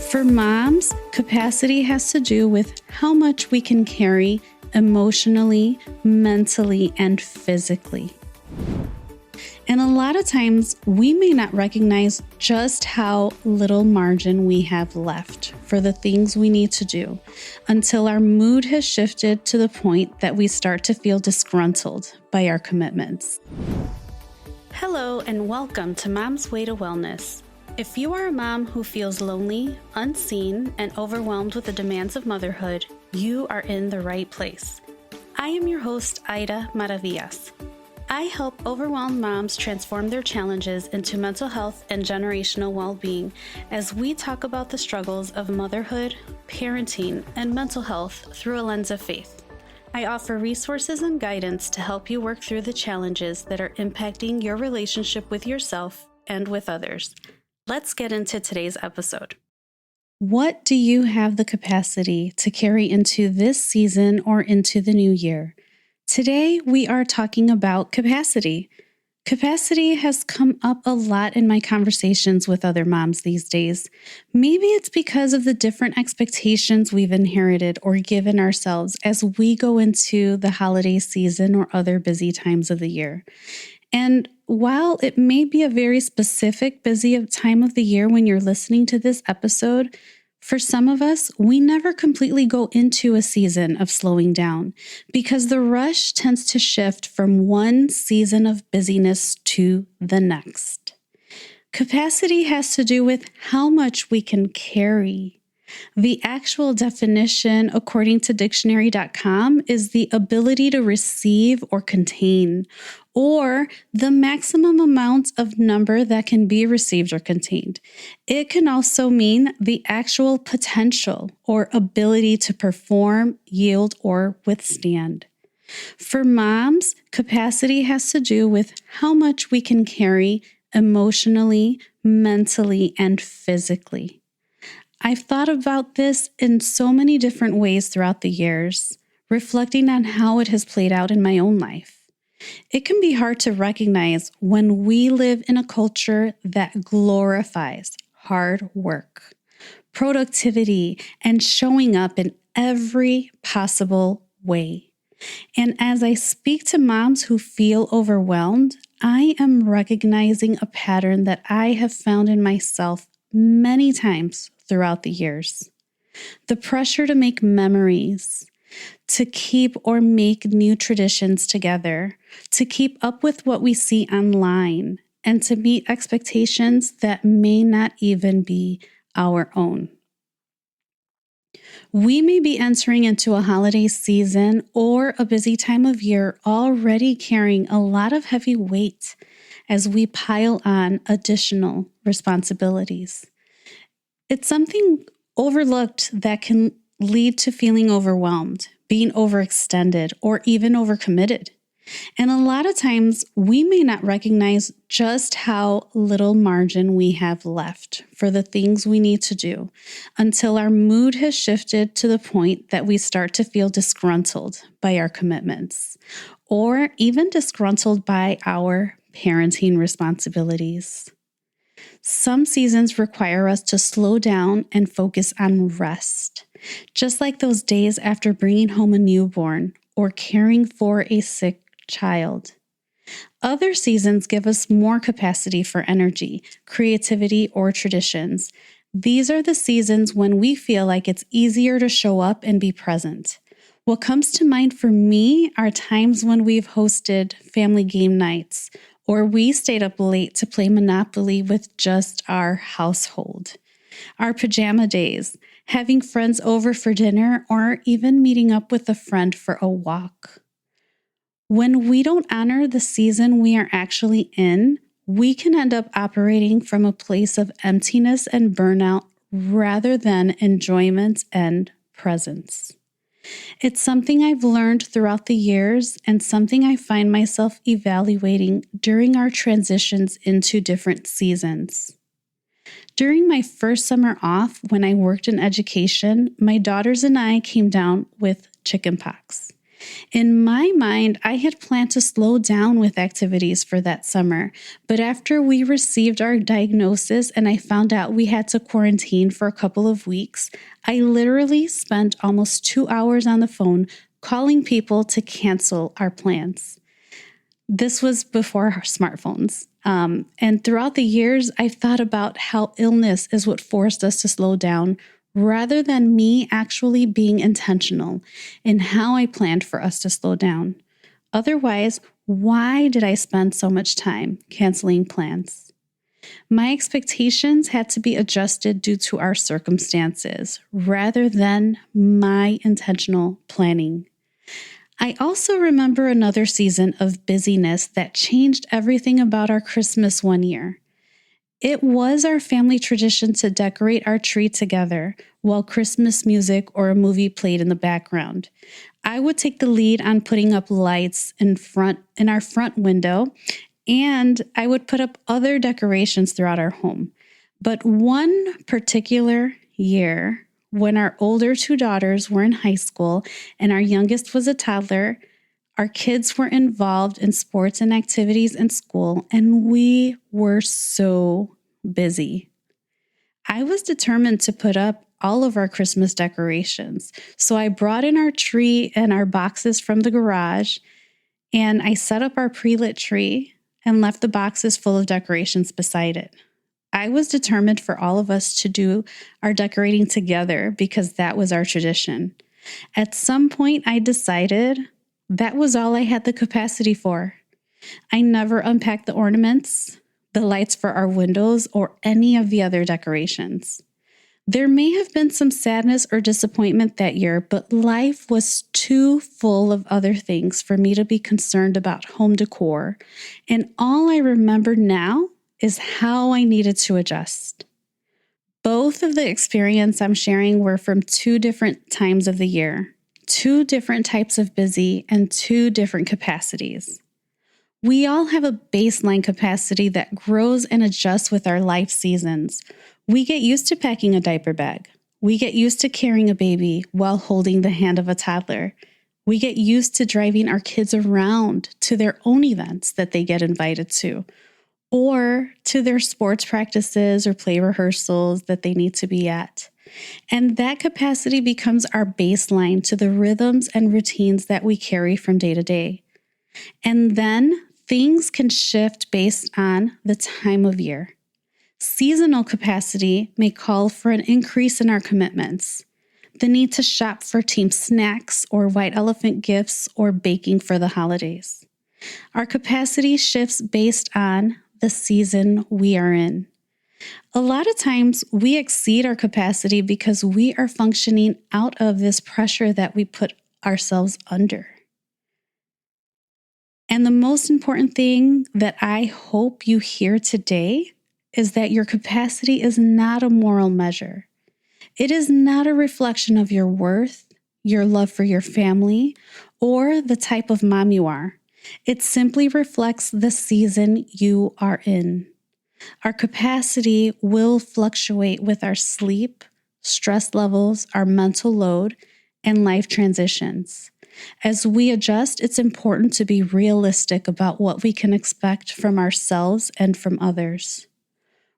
For moms, capacity has to do with how much we can carry emotionally, mentally, and physically. And a lot of times, we may not recognize just how little margin we have left for the things we need to do until our mood has shifted to the point that we start to feel disgruntled by our commitments. Hello, and welcome to Mom's Way to Wellness. If you are a mom who feels lonely, unseen, and overwhelmed with the demands of motherhood, you are in the right place. I am your host, Ida Maravillas. I help overwhelmed moms transform their challenges into mental health and generational well-being as we talk about the struggles of motherhood, parenting, and mental health through a lens of faith. I offer resources and guidance to help you work through the challenges that are impacting your relationship with yourself and with others. Let's get into today's episode. What do you have the capacity to carry into this season or into the new year? Today, we are talking about capacity. Capacity has come up a lot in my conversations with other moms these days. Maybe it's because of the different expectations we've inherited or given ourselves as we go into the holiday season or other busy times of the year. And while it may be a very specific busy time of the year when you're listening to this episode, for some of us, we never completely go into a season of slowing down because the rush tends to shift from one season of busyness to the next. Capacity has to do with how much we can carry. The actual definition, according to dictionary.com, is the ability to receive or contain, or the maximum amount of number that can be received or contained. It can also mean the actual potential or ability to perform, yield, or withstand. For moms, capacity has to do with how much we can carry emotionally, mentally, and physically. I've thought about this in so many different ways throughout the years, reflecting on how it has played out in my own life. It can be hard to recognize when we live in a culture that glorifies hard work, productivity, and showing up in every possible way. And as I speak to moms who feel overwhelmed, I am recognizing a pattern that I have found in myself many times throughout the years. The pressure to make memories, to keep or make new traditions together, to keep up with what we see online, and to meet expectations that may not even be our own. We may be entering into a holiday season or a busy time of year already carrying a lot of heavy weight as we pile on additional responsibilities. It's something overlooked that can lead to feeling overwhelmed, being overextended, or even overcommitted. And a lot of times, we may not recognize just how little margin we have left for the things we need to do until our mood has shifted to the point that we start to feel disgruntled by our commitments, or even disgruntled by our parenting responsibilities. Some seasons require us to slow down and focus on rest, just like those days after bringing home a newborn or caring for a sick child. Other seasons give us more capacity for energy, creativity, or traditions. These are the seasons when we feel like it's easier to show up and be present. What comes to mind for me are times when we've hosted family game nights, or we stayed up late to play Monopoly with just our household. Our pajama days, having friends over for dinner, or even meeting up with a friend for a walk. When we don't honor the season we are actually in, we can end up operating from a place of emptiness and burnout rather than enjoyment and presence. It's something I've learned throughout the years and something I find myself evaluating during our transitions into different seasons. During my first summer off, when I worked in education, my daughters and I came down with chickenpox. In my mind, I had planned to slow down with activities for that summer, but after we received our diagnosis and I found out we had to quarantine for a couple of weeks, I literally spent almost 2 hours on the phone calling people to cancel our plans. This was before our smartphones. And throughout the years, I've thought about how illness is what forced us to slow down rather than me actually being intentional in how I planned for us to slow down. Otherwise, why did I spend so much time canceling plans? My expectations had to be adjusted due to our circumstances rather than my intentional planning. I also remember another season of busyness that changed everything about our Christmas one year. It was our family tradition to decorate our tree together while Christmas music or a movie played in the background. I would take the lead on putting up lights in our front window, and I would put up other decorations throughout our home. But one particular year, when our older two daughters were in high school and our youngest was a toddler, our kids were involved in sports and activities in school, and we were so busy. I was determined to put up all of our Christmas decorations. So I brought in our tree and our boxes from the garage, and I set up our pre-lit tree and left the boxes full of decorations beside it. I was determined for all of us to do our decorating together because that was our tradition. At some point, I decided that was all I had the capacity for. I never unpacked the ornaments, the lights for our windows, or any of the other decorations. There may have been some sadness or disappointment that year, but life was too full of other things for me to be concerned about home decor, and all I remember now is how I needed to adjust. Both of the experience I'm sharing were from two different times of the year, two different types of busy, and two different capacities. We all have a baseline capacity that grows and adjusts with our life seasons. We get used to packing a diaper bag. We get used to carrying a baby while holding the hand of a toddler. We get used to driving our kids around to their own events that they get invited to, or to their sports practices or play rehearsals that they need to be at. And that capacity becomes our baseline to the rhythms and routines that we carry from day to day. And then things can shift based on the time of year. Seasonal capacity may call for an increase in our commitments, the need to shop for team snacks or white elephant gifts or baking for the holidays. Our capacity shifts based on the season we are in. A lot of times we exceed our capacity because we are functioning out of this pressure that we put ourselves under. And the most important thing that I hope you hear today is that your capacity is not a moral measure. It is not a reflection of your worth, your love for your family, or the type of mom you are. It simply reflects the season you are in. Our capacity will fluctuate with our sleep, stress levels, our mental load, and life transitions. As we adjust, it's important to be realistic about what we can expect from ourselves and from others.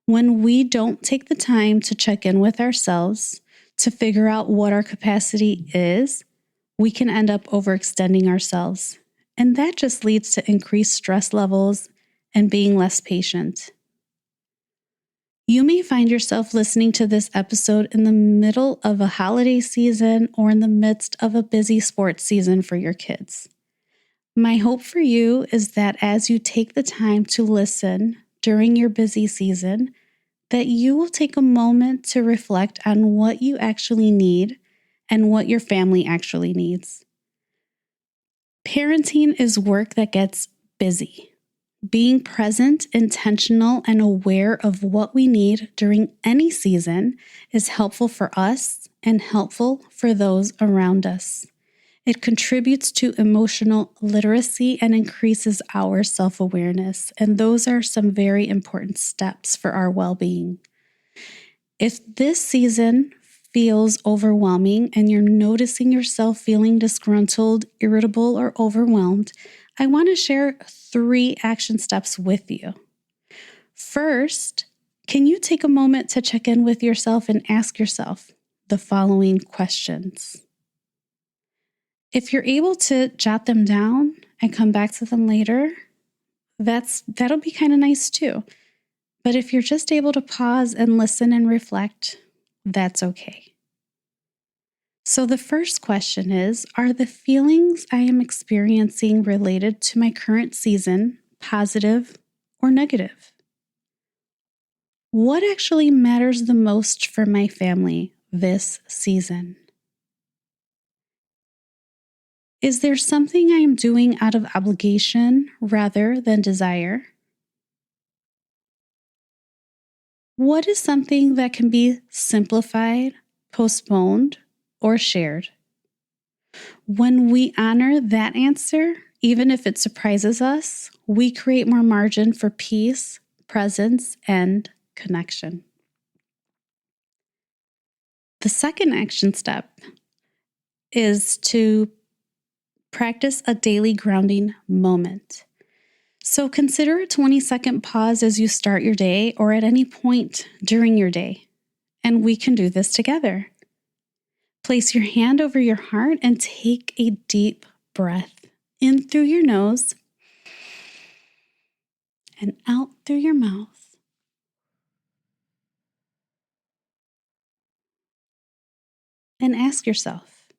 When we don't take the time to check in with ourselves, to figure out what our capacity is, we can end up overextending ourselves. And that just leads to increased stress levels and being less patient. You may find yourself listening to this episode in the middle of a holiday season or in the midst of a busy sports season for your kids. My hope for you is that as you take the time to listen during your busy season, that you will take a moment to reflect on what you actually need and what your family actually needs. Parenting is work that gets busy. Being present, intentional, and aware of what we need during any season is helpful for us and helpful for those around us. It contributes to emotional literacy and increases our self-awareness, and those are some very important steps for our well-being. If this season feels overwhelming and you're noticing yourself feeling disgruntled, irritable, or overwhelmed, I want to share 3 action steps with you. First, can you take a moment to check in with yourself and ask yourself the following questions? If you're able to jot them down and come back to them later, that'll be kind of nice too. But if you're just able to pause and listen and reflect, that's okay. So the first question is, are the feelings I am experiencing related to my current season positive or negative? What actually matters the most for my family this season? Is there something I am doing out of obligation rather than desire? What is something that can be simplified, postponed, or shared? When we honor that answer, even if it surprises us, we create more margin for peace, presence, and connection. The second action step is to practice a daily grounding moment. So consider a 20-second pause as you start your day or at any point during your day. And we can do this together. Place your hand over your heart and take a deep breath in through your nose and out through your mouth. And ask yourself,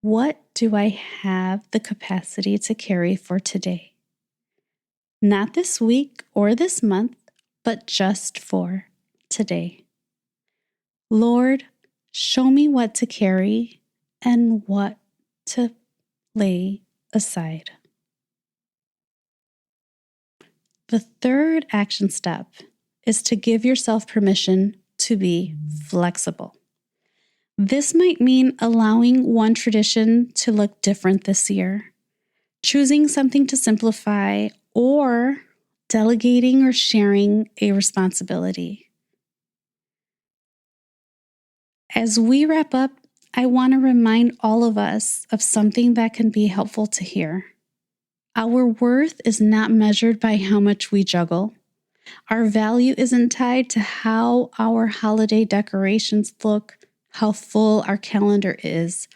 what do I have the capacity to carry for today? Not this week or this month, but just for today. Lord, show me what to carry and what to lay aside. The third action step is to give yourself permission to be flexible. This might mean allowing one tradition to look different this year, choosing something to simplify, or delegating or sharing a responsibility. As we wrap up, I want to remind all of us of something that can be helpful to hear. Our worth is not measured by how much we juggle. Our value isn't tied to how our holiday decorations look, how full our calendar is,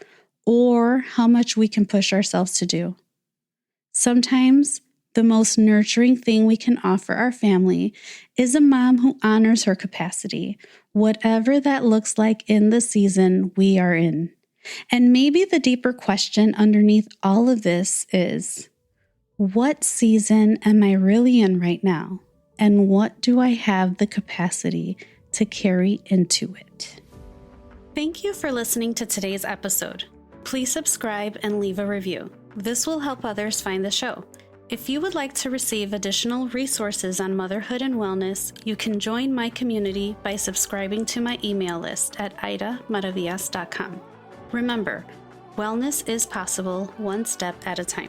or how much we can push ourselves to do. Sometimes the most nurturing thing we can offer our family is a mom who honors her capacity, whatever that looks like in the season we are in. And maybe the deeper question underneath all of this is, what season am I really in right now? And what do I have the capacity to carry into it? Thank you for listening to today's episode. Please subscribe and leave a review. This will help others find the show. If you would like to receive additional resources on motherhood and wellness, you can join my community by subscribing to my email list at idamaravillas.com. Remember, wellness is possible one step at a time.